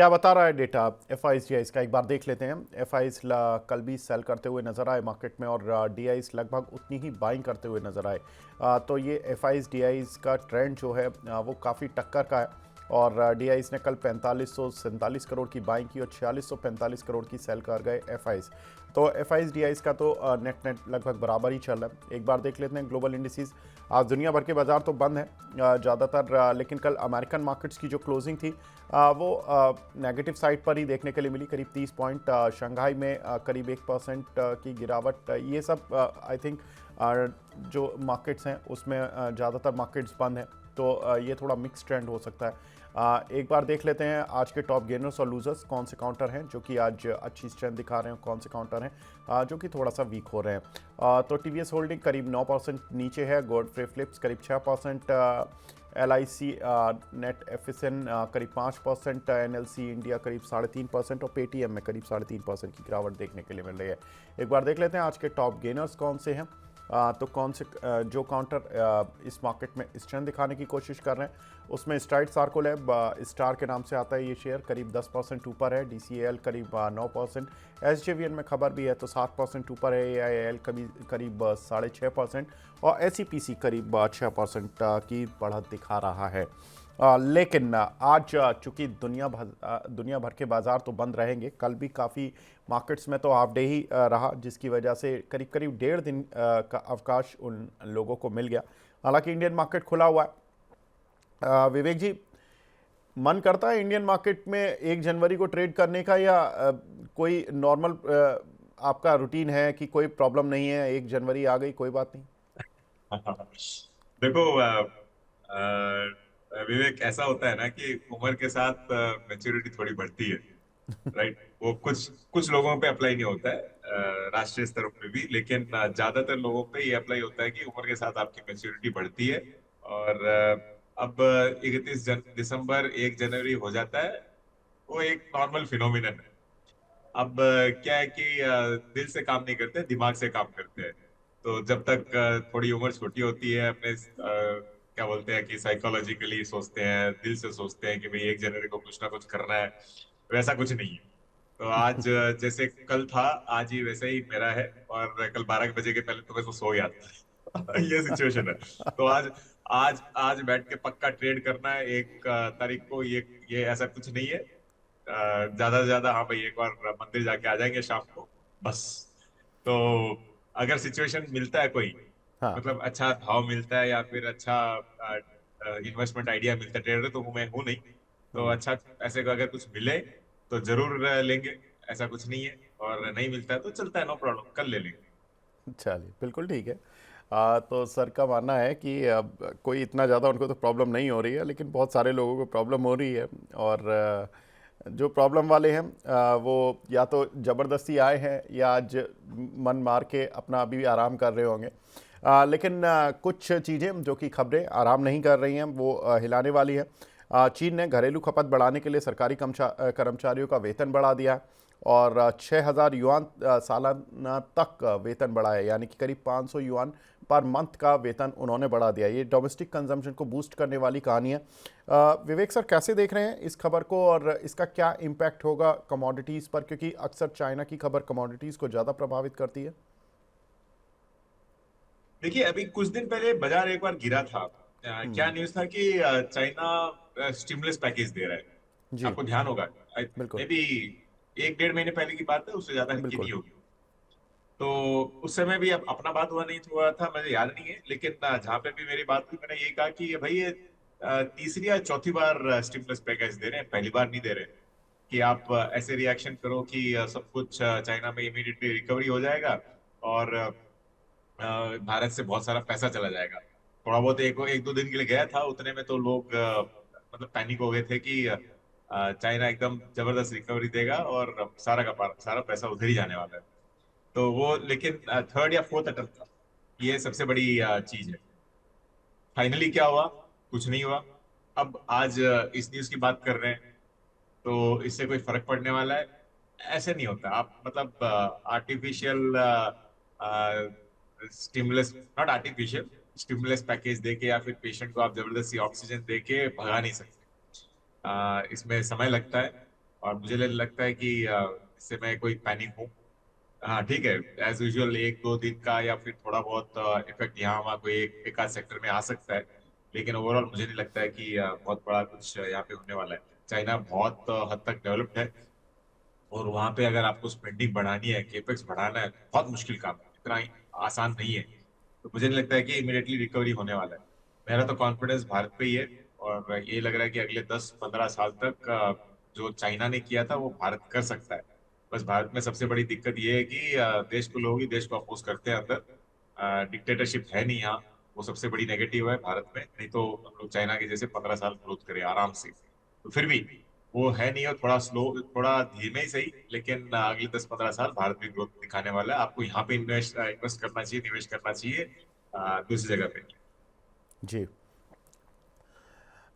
क्या बता रहा है डेटा एफआईएस का? एक बार देख लेते हैं। एफआईएस कल भी सेल करते हुए नजर आए मार्केट में, और डीआईएस लगभग उतनी ही बाइंग करते हुए नजर आए। तो ये एफआईएस डीआईएस का ट्रेंड जो है वो काफ़ी टक्कर का है। और डीआईएस ने कल 4547 करोड़ की बाइंग की और 4645 करोड़ की सेल कर गए एफआईएस। तो एफआईएस डीआईएस का तो नेट नेट लगभग बराबर ही चल रहा है। एक बार देख लेते हैं ग्लोबल इंडिसेस। आज दुनिया भर के बाजार तो बंद है ज़्यादातर, लेकिन कल अमेरिकन मार्केट्स की जो क्लोजिंग थी वो नेगेटिव साइड पर ही देखने के लिए मिली। करीब 30 पॉइंट शंघाई में करीब 1% की गिरावट। ये सब आई थिंक जो मार्केट्स हैं उसमें ज़्यादातर मार्केट्स बंद हैं। तो ये थोड़ा मिक्स ट्रेंड हो सकता है। एक बार देख लेते हैं आज के टॉप गेनर्स और लूजर्स कौन से काउंटर हैं जो कि आज अच्छी स्ट्रेंथ दिखा रहे हैं, कौन से काउंटर हैं जो कि थोड़ा सा वीक हो रहे हैं। तो टीवीएस होल्डिंग करीब 9% नीचे है। गॉडफ्रे फिलिप्स करीब 6%, LIC नेट एफिसन करीब 5%, NLC इंडिया करीब 3.5% और पेटीएम में करीब 3.5% की गिरावट देखने के लिए मिल रही है। एक बार देख लेते हैं आज के टॉप गेनर्स कौन से हैं। तो कौन से जो काउंटर इस मार्केट में स्ट्रेंथ दिखाने की कोशिश कर रहे हैं उसमें स्ट्राइड सार्कोलैब स्टार के नाम से आता है। ये शेयर करीब 10% ऊपर है। DCAL करीब 9%, SJVN में खबर भी है तो 7% ऊपर है। AIL करीब 6.5% और SEPC करीब 6% की बढ़त दिखा रहा है। लेकिन आज चूंकि दुनिया भर के बाजार तो बंद रहेंगे, कल भी काफ़ी मार्केट्स में तो हाफ डे ही रहा, जिसकी वजह से करीब करीब 1.5 दिन का अवकाश उन लोगों को मिल गया। हालांकि इंडियन मार्केट खुला हुआ है। विवेक जी, मन करता है इंडियन मार्केट में 1 जनवरी को ट्रेड करने का, या कोई नॉर्मल आपका रूटीन है कि कोई प्रॉब्लम नहीं है, 1 जनवरी आ गई कोई बात नहीं? देखो विवेक, ऐसा होता है ना कि उम्र के साथ मैच्योरिटी थोड़ी बढ़ती है। राइट, वो कुछ कुछ लोगों पे अप्लाई नहीं होता है राष्ट्रीय स्तर पे भी, लेकिन ज्यादातर लोगों पे ये अप्लाई होता है कि उम्र के साथ आपकी मैच्योरिटी बढ़ती है। और अब 31 दिसंबर 1 जनवरी हो जाता है, वो एक नॉर्मल फिनोमिनन है। अब क्या है कि दिल से काम नहीं करते, दिमाग से काम करते हैं। तो जब तक थोड़ी उम्र छोटी होती है, अपने क्या बोलते हैं कि साइकोलॉजिकली सोचते हैं, दिल से सोचते हैं कि भाई 1 जनवरी को कुछ ना कुछ करना है। वैसा कुछ नहीं है। तो आज जैसे कल था, आज ही वैसे ही मेरा है। और कल 12 बजे के पहले तो मैं तो सो गया था। ये सिचुएशन है। तो आज आज आज बैठ के पक्का ट्रेड करना है 1 तारीख को, ये ऐसा कुछ नहीं है। ज्यादा से ज्यादा हाँ भाई, एक बार मंदिर जाके आ जाएंगे शाम को, बस। तो अगर सिचुएशन मिलता है कोई, हाँ। मतलब अच्छा भाव मिलता है या फिर अच्छा इन्वेस्टमेंट आइडिया मिलता है, ट्रेडर तो मैं हूं नहीं। तो हम्म। अच्छा, ऐसे को अगर कुछ मिले तो जरूर लेंगे। ऐसा कुछ नहीं है, और नहीं मिलता है तो चलता है, नो प्रॉब्लम, कल ले लेंगे। चलिए, बिल्कुल ठीक है। तो सर का मानना है कि अब कोई इतना ज़्यादा उनको तो प्रॉब्लम नहीं हो रही है, लेकिन बहुत सारे लोगों को प्रॉब्लम हो रही है। और जो प्रॉब्लम वाले हैं वो या तो ज़बरदस्ती आए हैं या आज मन मार के अपना अभी भी आराम कर रहे होंगे। लेकिन कुछ चीज़ें जो कि खबरें आराम नहीं कर रही हैं वो हिलाने वाली है। चीन ने घरेलू खपत बढ़ाने के लिए सरकारी कर्मचारियों का वेतन बढ़ा दिया है। और 6,000 युआन सालाना तक वेतन बढ़ा है, यानी कि करीब 500 युआन पर मंथ का वेतन उन्होंने बढ़ा दिया। ये डोमेस्टिक कंजम्पशन को बूस्ट करने वाली कहानी है। विवेक सर, कैसे देख रहे हैं इस खबर को और इसका क्या इम्पैक्ट होगा कमोडिटीज़ पर, क्योंकि अक्सर चाइना की खबर कमोडिटीज़ को ज़्यादा प्रभावित करती है? देखिए, अभी कुछ दिन पहले बाजार एक बार गिरा था। क्या हम्म। न्यूज था कि चाइना स्टिमुलस पैकेज दे रहा है। जी। आपको ध्यान होगा, बिल्कुल। मे बी 1 डेढ़ महीने पहले की बात है, उससे ज्यादा की बिल्कुल। नहीं होगी। तो उस समय भी अब अपना बात हुआ नहीं हुआ था, मुझे याद नहीं है, लेकिन जहाँ पे भी मेरी बात हुई, मैंने यही कहा कि भाई ये तीसरी या चौथी बार स्टिमुलस पैकेज दे रहे हैं, पहली बार नहीं दे रहे। कि आप ऐसे रिएक्शन करो कि सब कुछ चाइना में इमीडिएटली रिकवरी हो जाएगा, और भारत से बहुत सारा पैसा चला जाएगा। थोड़ा बहुत एक एक दो दिन के लिए गया था, उतने में तो लोग मतलब पैनिक हो गए थे कि चाइना एकदम जबरदस्त रिकवरी देगा और सारा पैसा उधर ही जाने वाला है। तो वो, लेकिन थर्ड या फोर्थ अटेम्प्ट था। ये सबसे बड़ी चीज है। फाइनली क्या हुआ? कुछ नहीं हुआ। अब आज इस न्यूज की बात कर रहे हैं, तो इससे कोई फर्क पड़ने वाला है? ऐसे नहीं होता। आप मतलब artificial stimulus, not artificial stimulus package देके या फिर पेशेंट को आप जबरदस्ती ऑक्सीजन देके भगा नहीं सकते। इसमें समय लगता है। और मुझे लगता है कि इससे मैं कोई पैनिक हूँ। हाँ ठीक है, एज यूजुअल एक दो दिन का या फिर थोड़ा बहुत इफेक्ट यहाँ वहाँ कोई एक आध सेक्टर में आ सकता है, लेकिन ओवरऑल मुझे नहीं लगता है कि बहुत बड़ा कुछ यहाँ पे होने वाला है। चाइना बहुत हद तक डेवलप्ड है, और वहां पे अगर आपको स्पेंडिंग बढ़ानी है, केपेक्स बढ़ाना है, तो बहुत मुश्किल काम है, इतना ही आसान नहीं है। तो मुझे नहीं लगता है कि इमीडिएटली रिकवरी होने वाला है। मेरा तो कॉन्फिडेंस भारत पे ही है, और ये लग रहा है कि अगले 10-15 साल तक जो चाइना ने किया था वो भारत कर सकता है। बस भारत में सबसे बड़ी दिक्कत ये है कि देश को लोग ही देश को अपोज करते हैं अंदर, डिक्टेटरशिप है नहीं यहाँ। वो सबसे बड़ी नेगेटिव है भारत में, नहीं तो हम लोग चाइना के जैसे 15 साल ग्रोथ करें आराम से। तो फिर भी वो है नहीं, और थोड़ा स्लो, थोड़ा धीमे ही सही, लेकिन अगले 10-15 साल भारत भी ग्रोथ दिखाने वाला है। आपको यहाँ पे इन्वेस्ट इन्वेस्ट करना चाहिए, निवेश करना चाहिए, दूसरी जगह पे। जी।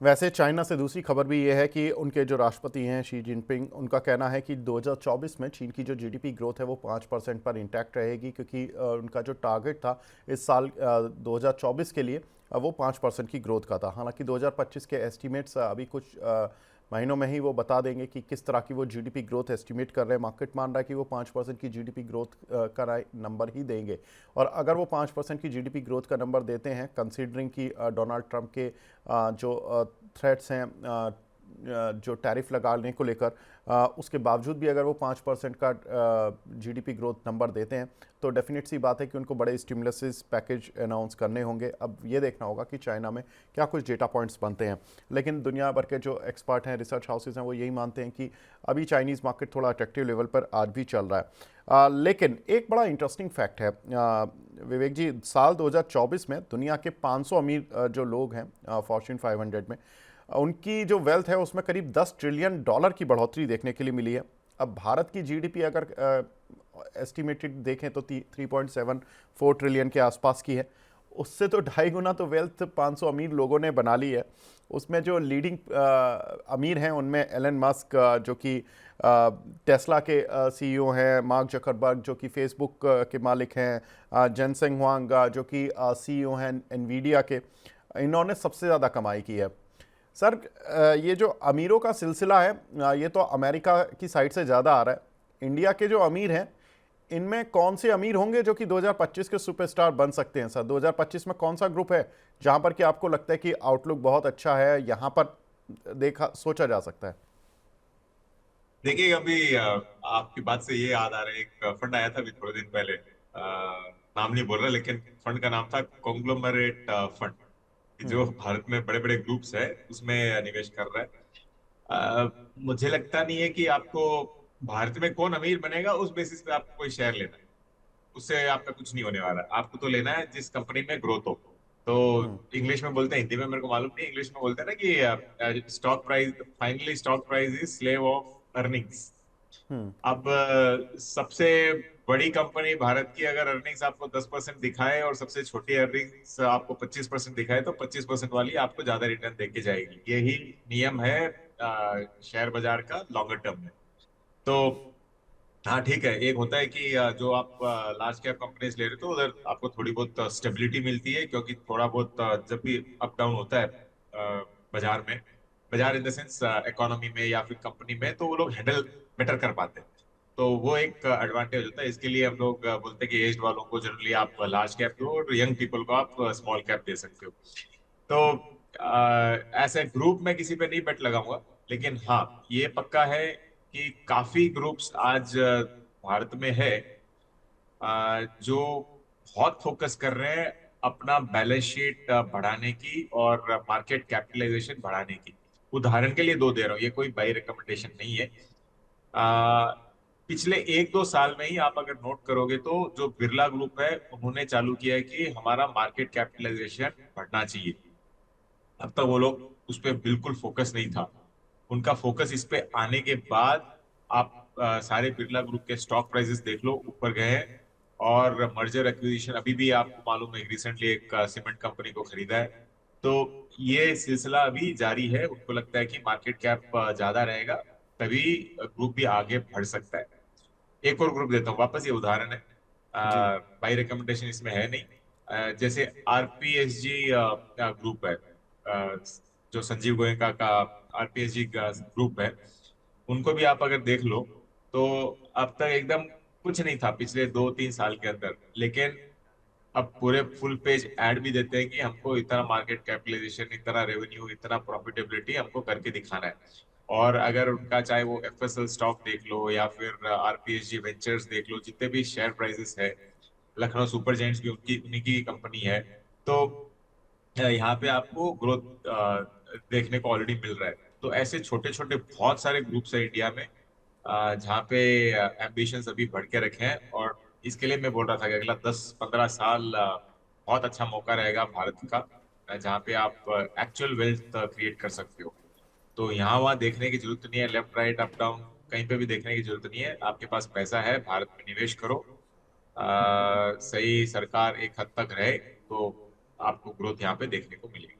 वैसे चाइना से दूसरी खबर भी ये है कि उनके जो राष्ट्रपति हैं शी जिनपिंग, उनका कहना है कि 2024 में चीन की जो जीडीपी ग्रोथ है वो 5% पर इंटैक्ट रहेगी, क्योंकि उनका जो टारगेट था इस साल 2024 के लिए वो 5% की ग्रोथ का था। हालांकि 2025 के एस्टीमेट्स अभी कुछ महीनों में ही वो बता देंगे कि किस तरह की वो जीडीपी ग्रोथ एस्टिमेट कर रहे हैं। मार्केट मान रहा है कि वो 5% की जीडीपी ग्रोथ का नंबर ही देंगे। और अगर वो 5% की जीडीपी ग्रोथ का नंबर देते हैं, कंसीडरिंग कि डोनाल्ड ट्रंप के जो थ्रेट्स हैं, जो टैरिफ लगाने को लेकर, उसके बावजूद भी अगर वो 5% का जीडीपी ग्रोथ नंबर देते हैं, तो डेफिनेट सी बात है कि उनको बड़े स्टिमुलस पैकेज अनाउंस करने होंगे। अब ये देखना होगा कि चाइना में क्या कुछ डेटा पॉइंट्स बनते हैं। लेकिन दुनिया भर के जो एक्सपर्ट हैं, रिसर्च हाउसेज हैं, वो यही मानते हैं कि अभी चाइनीज़ मार्केट थोड़ा अट्रैक्टिव लेवल पर आज भी चल रहा है। लेकिन एक बड़ा इंटरेस्टिंग फैक्ट है विवेक जी, साल 2024 में दुनिया के 500 अमीर जो लोग हैं फॉर्च्यून 500 में, उनकी जो वेल्थ है उसमें करीब 10 ट्रिलियन डॉलर की बढ़ोतरी देखने के लिए मिली है। अब भारत की जीडीपी अगर एस्टिमेटेड देखें तो 3.74 ट्रिलियन के आसपास की है। उससे तो 2.5 गुना तो वेल्थ 500 अमीर लोगों ने बना ली है। उसमें जो लीडिंग अमीर हैं उनमें एलन मस्क जो कि टेस्ला के सीईओ हैं, मार्क जकरबर्ग जो कि फेसबुक के मालिक हैं, जेनसेंग हुआंग जो कि सीईओ हैं एनवीडिया के, इन्होंने सबसे ज़्यादा कमाई की है। सर, ये जो अमीरों का सिलसिला है ये तो अमेरिका की साइड से ज़्यादा आ रहा है। इंडिया के जो अमीर हैं, इनमें कौन से अमीर होंगे जो कि 2025 के सुपरस्टार बन सकते हैं? सर, 2025 में कौन सा ग्रुप है जहां पर कि आपको लगता है कि आउटलुक बहुत अच्छा है, यहां पर देखा सोचा जा सकता है? देखिए अभी आपकी बात से ये याद आ रहा है, एक फंड आया था अभी थोड़े दिन पहले, नाम नहीं बोल रहा, लेकिन फंड का नाम था कॉन्ग्लोमरेट फंड, जो भारत में बड़े बड़े ग्रुप्स है उसमें निवेश कर रहा है। मुझे लगता नहीं है कि आपको भारत में कौन अमीर बनेगा उस बेसिस पे आपको कोई शेयर लेना है। उससे आपका कुछ नहीं होने वाला। आपको तो लेना है जिस कंपनी में ग्रोथ हो। तो इंग्लिश में बोलते हैं, हिंदी में मेरे को मालूम नहीं, इंग्लिश में बोलते हैं ना कि stock price, finally stock price is slave of earnings. अब सबसे बड़ी कंपनी भारत की अगर अर्निंग्स आपको 10% दिखाए और सबसे छोटी अर्निंग्स आपको 25% दिखाए, तो 25% वाली आपको ज्यादा रिटर्न देके जाएगी। यही नियम है शेयर बाजार का लॉन्गर टर्म में। तो हाँ ठीक है, एक होता है कि जो आप लार्ज कैप कंपनीज ले रहे हो तो उधर आपको थोड़ी बहुत स्टेबिलिटी मिलती है, क्योंकि थोड़ा बहुत जब भी अप डाउन होता है बाजार में, बाजार इन द सेंस इकोनॉमी में या फिर कंपनी में, तो वो लोग हैंडल बेटर कर पाते हैं। तो वो एक एडवांटेज होता है। इसके लिए हम लोग बोलते हैं कि एज्ड वालों को जनरली आप लार्ज कैप दो और यंग पीपल को आप स्मॉल कैप दे सकते हो। तो ऐसे ग्रुप में किसी पे नहीं बेट लगाऊंगा, लेकिन हाँ ये पक्का है कि काफी ग्रुप्स आज भारत में है जो बहुत फोकस कर रहे हैं अपना बैलेंस शीट बढ़ाने की और मार्केट कैपिटलाइजेशन बढ़ाने की। उदाहरण के लिए दो दे रहा हूँ, ये कोई बाई रिकमेंडेशन नहीं है। आ, पिछले 1-2 साल में ही आप अगर नोट करोगे तो जो बिरला ग्रुप है उन्होंने चालू किया है कि हमारा मार्केट कैपिटलाइजेशन बढ़ना चाहिए। अब तक वो लोग उस पर बिल्कुल फोकस नहीं था। उनका फोकस इस पे आने के बाद आप सारे बिरला ग्रुप के स्टॉक प्राइसेस देख लो, ऊपर गए हैं। और मर्जर एक्विजिशन अभी भी आपको मालूम है, रिसेंटली एक सीमेंट कंपनी को खरीदा है। तो ये सिलसिला अभी जारी है। उनको लगता है कि मार्केट कैप ज्यादा रहेगा, तभी ग्रुप भी आगे बढ़ सकता है। एक और ग्रुप देता हूँ वापस, ये उदाहरण है, जी। बाई रिकमेंडेशन इसमें है नहीं। जैसे आरपीएसजी ग्रुप है, जो संजीव गोयनका का आरपीएसजी ग्रुप है। उनको भी आप अगर देख लो तो अब तक एकदम कुछ नहीं था पिछले 2-3 साल के अंदर, लेकिन अब पूरे फुल पेज ऐड भी देते हैं कि हमको इतना मार्केट कैपिटलाइजेशन, इतना रेवेन्यू, इतना प्रॉफिटेबिलिटी हमको करके दिखाना है। और अगर उनका चाहे वो एफएसएल स्टॉक देख लो या फिर आरपीएसजी वेंचर्स देख लो, जितने भी शेयर प्राइसेस है, लखनऊ सुपर जायंट्स भी उनकी उन्हीं की कंपनी है। तो यहाँ पे आपको ग्रोथ देखने को ऑलरेडी मिल रहा है। तो ऐसे छोटे छोटे बहुत सारे ग्रुप्स है इंडिया में जहाँ पे एम्बिशंस अभी बढ़ के रखे हैं। और इसके लिए मैं बोल रहा था कि अगला 10-15 साल बहुत अच्छा मौका रहेगा भारत का, जहाँ पे आप एक्चुअल वेल्थ क्रिएट कर सकते हो। तो यहाँ वहाँ देखने की जरूरत नहीं है, लेफ्ट राइट अप डाउन कहीं पे भी देखने की जरूरत नहीं है। आपके पास पैसा है, भारत में निवेश करो। सही सरकार एक हद तक रहे तो आपको ग्रोथ यहाँ पे देखने को मिलेगी।